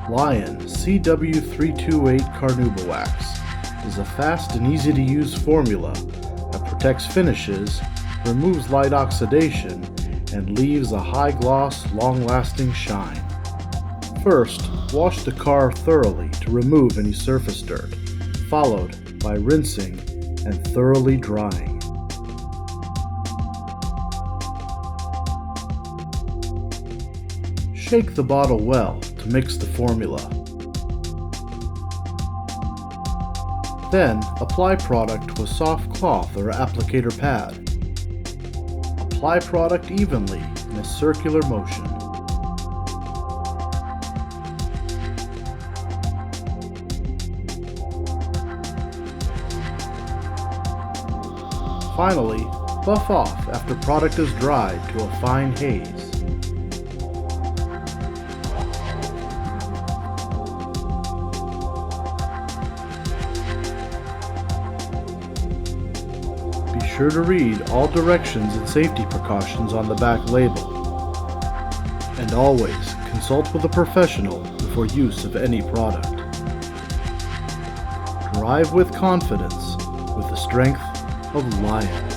LION CW328 Carnauba Wax is a fast and easy to use formula that protects finishes, removes light oxidation, and leaves a high gloss, long-lasting shine. First, wash the car thoroughly to remove any surface dirt, followed by rinsing and thoroughly drying. Shake the bottle well to mix the formula. Then, apply product to a soft cloth or applicator pad. Apply product evenly in a circular motion. Finally, buff off after product is dried to a fine haze. Be sure to read all directions and safety precautions on the back label. And always consult with a professional before use of any product. Drive with confidence with the strength of LION.